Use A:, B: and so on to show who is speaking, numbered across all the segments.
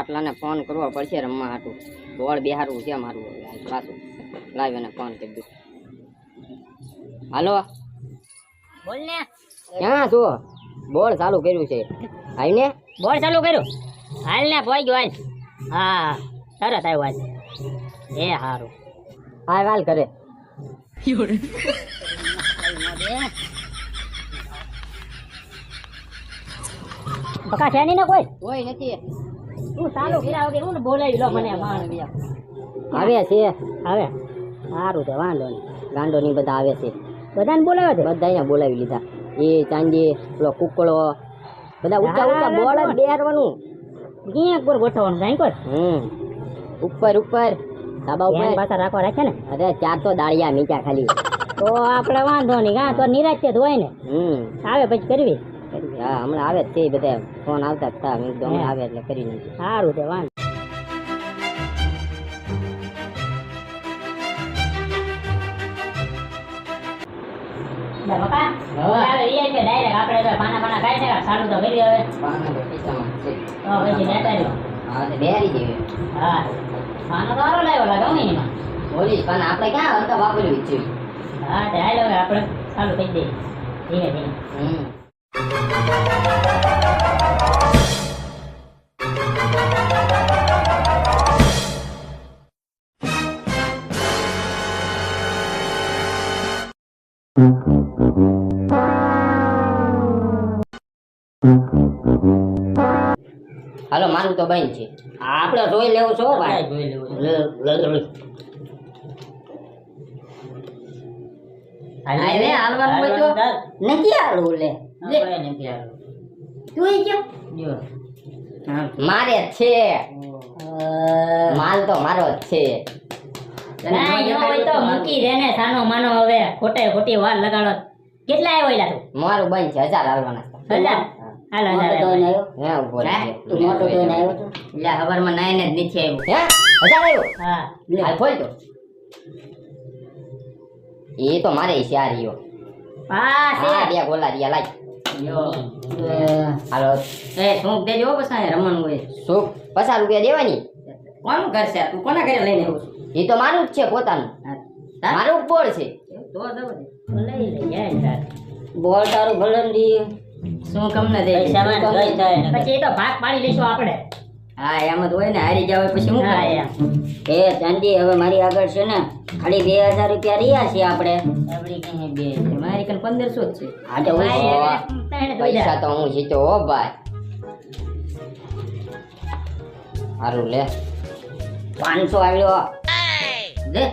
A: બાટલાને phone કરવો પડશે રમવા હાટું બોળ બેહારવું છે મારું પાછું લાવ એને ફોન કરી દઉં હાલો
B: બોલ ને
A: ક્યાં છો બોલ ચાલુ કર્યું છે આવીને
B: બોલ ચાલુ કર્યું હાલ ને પોઈ ગયો હાલ હા તરત આવ્યો હાલ એ હારું
A: હાલ હાલ કરે
B: પકા છે નહીં ને કોઈ
A: કોઈ નથી
B: તું ચાલુ કર્યા વગર હું બોલાવી લો મને માણ
A: આવે છે
B: હવે સારું છે વાંધો નહીં
A: ગાંડો ની બધા આવે છે
B: બધાને બોલાવે છે
A: બધાને બોલાવી લીધા એ ચાંદી પેલો કુકડો બધા ઊંચા ઊંચા બોલ જ બેહારવાનું
B: ક્યાંક પર ગોઠવવાનું કાંઈ કોઈ
A: ઉપર ઉપર ધાબા ઉપર
B: પાછા રાખવા રાખે ને
A: અરે 4 તો દાળિયા મીઠા ખાલી
B: તો આપણે વાંધો નહીં હા તો નિરાશ જ હોય ને આવે પછી કરવી
A: હા હમણાં આવે જ છે બધા ફોન આવતા જ હતા મેં કીધું હમણાં આવે એટલે કરી નાખી
B: સારું છે વાંધો
A: આપણે ક્યાં અંત વાપર્યું છે
B: હા આપણે ચાલુ થઈ દઈએ ધીમે ધીમે
A: હાલો મારું તો બંધ છે આપણે જોઈ લેવું છો ભાઈ
B: જોઈ લેવું
A: હાલે હાલવાનું હોય તો નથી હાલવું લે તું કેમ મારે છે માલ તો મારો જ છે
B: તો મૂકી દે ને સાનો માનો હવે ખોટી વાર લગાડો કેટલા આવ્યો એલા તું
A: મારું બંધ છે 1000 હાલવાના
B: 1000 હાલ 1000
A: હે ઉભો રહે
B: તું મોટો દોઈને આવ્યો તો
A: એટલે હવારમાં નાઈને જ નથી આવ્યો હે 1000 આવ્યો
B: હા
A: હાલ ખોલ તો એ તો મારે શિયારીઓ
B: હા છે
A: બે ગોલા દિયા લાય
B: યો
A: હાલો
B: એ શું દેજો પછી રમવાનું હોય
A: શું 50 રૂપિયા દેવાની
B: કોણ કરશે તું કોના ઘરે લઈને આવું
A: એ તો મારું જ છે પોતાનું મારું બોળ છે
B: તો લઈ લે યાર બોલ તારું ભલંડી
A: શું કમને દે
B: પછી એ તો ભાગ પાડી લઈશું આપણે
A: હા એમ જ હોય ને હારી જાવ પછી હું
B: એ ચાંદી હવે મારી આગળ છે ને ખાલી 2000 રૂપિયા રહ્યા છે આપણે
A: આપડી કઈ બે છે મારી કન 1500 જ છે
B: આ તો
A: પૈસા તો હું જીતો હો ભાઈ હારું લે
B: 500 આવ્યો
A: લે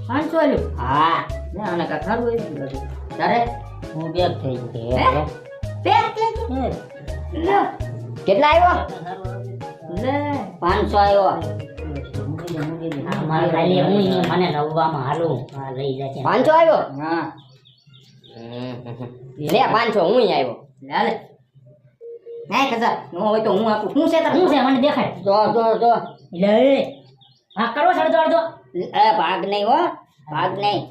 A: 500 આલ્યું
B: હા
A: લે આને કા ખારું હોય તારે
B: હું બેગ થઈ ગયો
A: બેગ થઈ ગયો લે કેટલા આવ્યો લે
B: 500 આવ્યો મારે ખાલી હું મને નવવામાં હાલું હા લઈ જાય
A: 500 આવ્યો
B: હા
A: લે 500 હું આવ્યો લે નહીં કસા નો હોય તો હું આપું શું છે તાર
B: શું છે મને દેખાય જો લે ભાગ કરો સડતો અડધો એ ભાગ નહીં હો ભાગ નહીં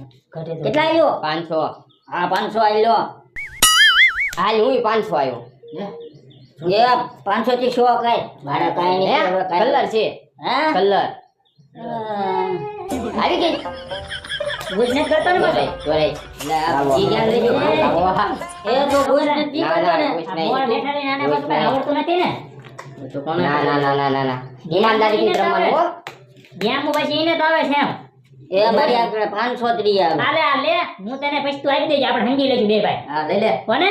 B: કેટલા આવ્યો
A: 500
B: હા 500 આવ્યો
A: હાલ હું 500 આવ્યો
B: એ 500 થી 100 કાઈ મારા કાઈ નહીં
A: કલર છે
B: હે
A: કલર આવી ગઈ
B: બુઝને કરતો ને બસ
A: તોરે લે ઈ જ્ઞાન લેજો
B: એ તો બુઝને જી કરતો ને
A: નહીં.
B: મોર બેઠાને નાના બસ કઈ આવડતું નથી ને
A: તો કોણ ના ઈમાનદારી થી રમવાનું હો
B: ગેમ પછી એને તો આવે છે એમ એ મારી આગળ 500 ત્રી આવે હાલે હાલે હું તને પછી તું આપી દેજે આપણે સમજી લેશું બે ભાઈ
A: હા લઈ લે
B: કોને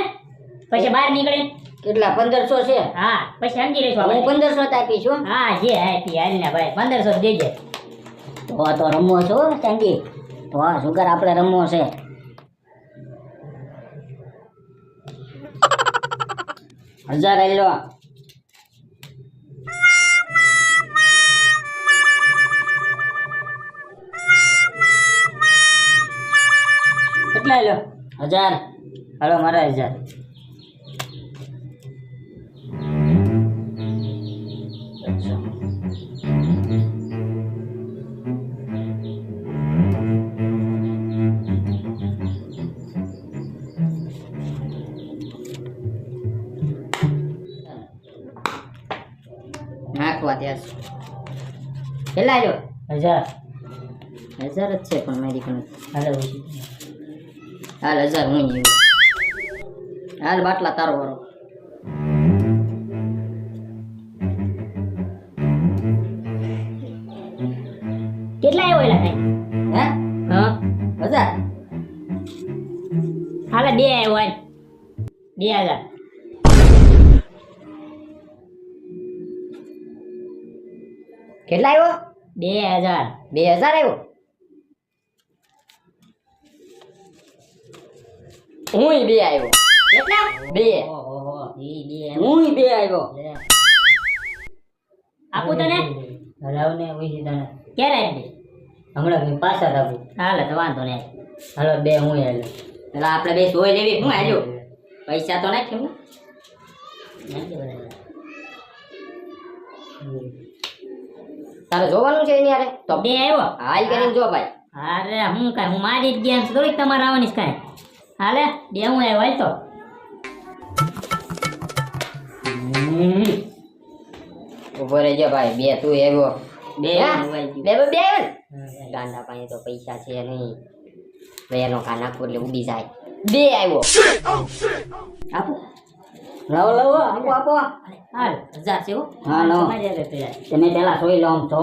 B: પછી બહાર નીકળી
A: કેટલા 1500 છે
B: હા પછી સમજી લેશું
A: હું
B: આપણે
A: 1500 આપીશું
B: હા જે આપી હાલ ને ભાઈ 1500 દેજે તો રમવો છો ચાંદી તો આ સુગર આપણે રમવો છે હજાર આલ્યો કેટલા આલ્યો 1000 હાલો મારા 1000 નાખો
A: નાખવા ત્યાં કેટલા આવ્યો
B: 1000
A: 1000 જ છે પણ મારી પણ
B: હાલે ઓછી
A: હાલ 1000 હું નહીં હાલ બાટલા તારો વારો
B: કેટલા આવ્યો એલા કઈ
A: હે
B: હા
A: 1000
B: હાલે 2 આવ્યો હાલ 2000
A: કેટલા આવ્યો
B: 2000
A: 2000 આવ્યો હુંય 2 આવ્યો કેટલા 2
B: ઓહો ઈ 2
A: હુંય 2 આવ્યો
B: આપું તને હલાવ ને ઓછી તને ક્યારે આપી હમણાં પાછા આપું હાલે તો વાંધો નહીં હાલો 2 હું હાલે
A: પેલા આપણે બે સોય લેવી હું આલ્યો પૈસા તો નાખ હું તારે જોવાનું છે એની યારે તો
B: 2 આવ્યો
A: હાલ કરીને જો ભાઈ
B: અરે હું કાંઈ હું મારી જ ગયા થોડીક તમારે આવવાની છે કાંઈ હાલે 2 હું આવ્યો હાલ તો
A: ઉભો રહેજો ભાઈ 2 તું આવ્યો
B: 2
A: હા?
B: હું આવી
A: બે બે આવ્યો ને ગાંડા પાસે તો પૈસા છે નહીં બેનો કા નાખો એટલે ઉડી જાય 2 આવ્યો આપો લાવો લાવો આપો આપો
B: હાલ 1000 છે હો
A: હા, લો.
B: તમે પેલા સોઈ લો આમ છો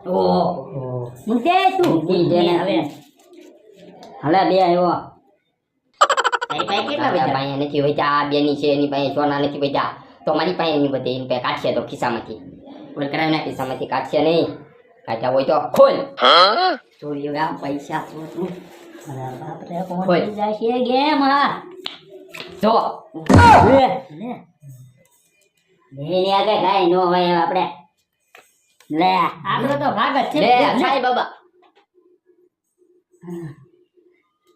B: ઓહો મૂકે તું
A: મૂકી દે ને.
B: હવે
A: હાલે 2 આવ્યો
B: તારી પાસે કેટલા
A: તારા
B: બચ્યા
A: પાસે નથી વચ્ચા આ બેની છે એની પાસે સોના નથી વચ્ચા તો મારી પાસે એની બધી એની પાસે કાઢશે તો ખિસ્સામાંથી બોલ કરાવી ના ખિસ્સામાંથી કાઢશે નહીં કાઢ્યા હોય તો ખોલ ચોરી હવે આ પૈસા શું
B: અરે બાપ રે
A: ખોલ.
B: પહોંચી જાય છે ગેમ હા
A: જો
B: લે એની આગળ કાંઈ નો હોય આપણે લે આપણો તો ભાગ જ છે
A: લે
B: ને.
A: સાઈ બાબા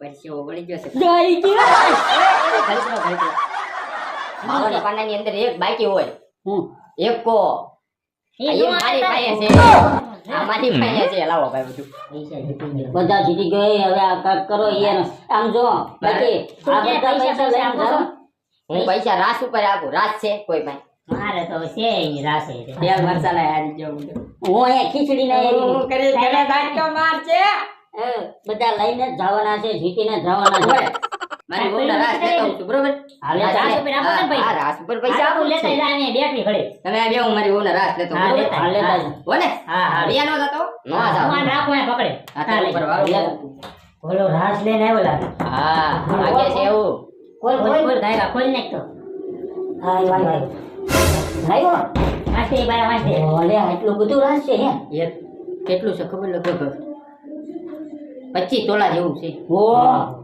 A: પછી ઓગળી ગયો છે
B: જઈ ગયો
A: મારા પાનાની અંદર એક બાકી હોય
B: હું
A: એક કો
B: એ
A: આ
B: જો
A: મારી પાસે છે આ મારી પાસે છે લાવો ભાઈ બધું
B: બધા જીતી ગઈ હવે આ કાક કરો યાર આમ જો બાકી આ બધા પૈસા લઈ આપો છો
A: હું પૈસા રાસ ઉપર આપું રાસ છે કોઈ પાસે
B: મારે તો છે એની રાસે
A: તેલ મસાલા હારી ગયો
B: હું અહીંયા ખીચડી ના
A: હું કરી તને દાટકો માર છે
B: બધા લઈને જ જવાના છે જીતીને જ જવાના છે
A: મારી બહુ રાસ લેતો હું છું બરોબર
B: હાલે, રાસ ઉપર આપો ને ભાઈ.
A: હા, રાસ ઉપર પૈસા આપું
B: લેતા
A: છું.
B: જા ને બેટની ઘડે
A: તમે આ બે હું મારી બહુ રાસ લેતો હું,
B: હા,
A: બરોબર?
B: લેતા, લેતા જ.
A: હો ને
B: હા, હા.
A: બે નો થતો નો જાવ
B: ભગવાન રાખો ને પકડે
A: આ તો ઉપર વાળો લેતો.
B: બોલો રાસ લઈને આવ્યો લાગે
A: હા લાગે છે એવું
B: ખોલ ખોલ ખોલ ગાયવા ખોલ નાખ તો હા ભાઈ ભાઈ વાંચતે ભાઈ વાંચતે ઓલે આટલું બધું રાસ છે હે
A: એક કેટલું છે ખબર લગભગ 25 તોલા જેવું છે
B: ઓ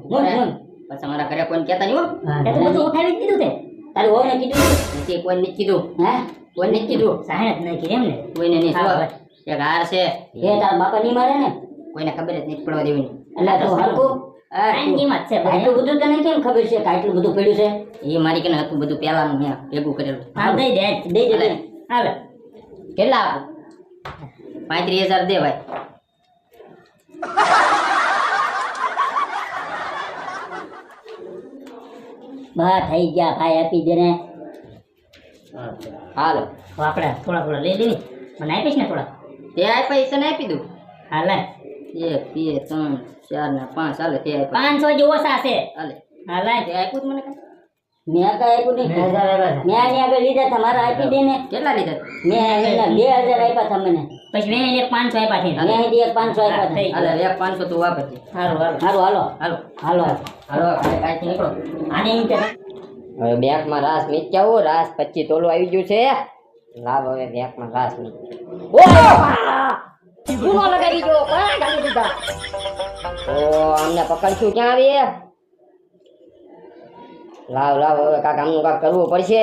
B: મુન મુન
A: પછી મારા ઘરે કોઈ કહેતા નહીં હો
B: તે તો બધું ઉઠાવી જ દીધું તે તારે ઓને કીધું
A: નથી કોઈ નથી કીધું
B: હે
A: કોઈ નથી કીધું
B: સાહેબ નહીં કીધું એમ ને
A: કોઈને નહીં
B: હા,
A: શું
B: બસ.
A: એક હાર છે
B: એ તાર બાપા ની મારે ને
A: કોઈને ખબર જ નથી પડવા દેવી
B: એટલે તો હરકું આની કિંમત છે આટલું બધું તને કેમ ખબર છે કે આટલું બધું પડ્યું છે
A: એ મારી કને હતું બધું પહેલાનું મેં ભેગું કરેલું
B: હા દઈ દે દઈ દે
A: હાલે.
B: હાલે
A: કેટલા આપું 35,000 દે ભાઈ
B: બા થઈ ગયા ભાઈ આપી દે ને
A: હાલો
B: તો આપણે થોડા થોડા લઈ લેવી મને આપીશ ને થોડા
A: તે આ પૈસા ને આપી દઉં
B: હાલે
A: 1 2 3 4 ને 5 હાલે તે આપ્યા
B: 500 જે ઓછા છે
A: હાલે
B: હાલે
A: તે આપ્યું તું મને કાંઈ?
B: મેં કઈ આપ્યું નહીં મેં આની આગળ લીધા હતા મારા આપી દે ને
A: કેટલા લીધા
B: મેં એના 2000 આપ્યા હતા મને પછી મેં એને 500 આપ્યા છે મેં એને 500 આપ્યા હતા
A: હાલે 500 તું વાપરજે
B: હારું હારું હાલો
A: હાલો
B: હાલો
A: હાલો આપણે કાંઈથી નીકળો
B: આને એમ કે
A: હવે બેંકમાં રાસ મીચ્યાવો રાસ 25 તોલું આવી ગયું છે લાવ હવે બેંકમાં રાસ મીચ ચૂનો લગાવી ગયો કોણ ગાલી દીધા ઓ અમને પકડશું ક્યાં આવી લાવ લાવ હવે કાક આમનું કાક કરવું પડશે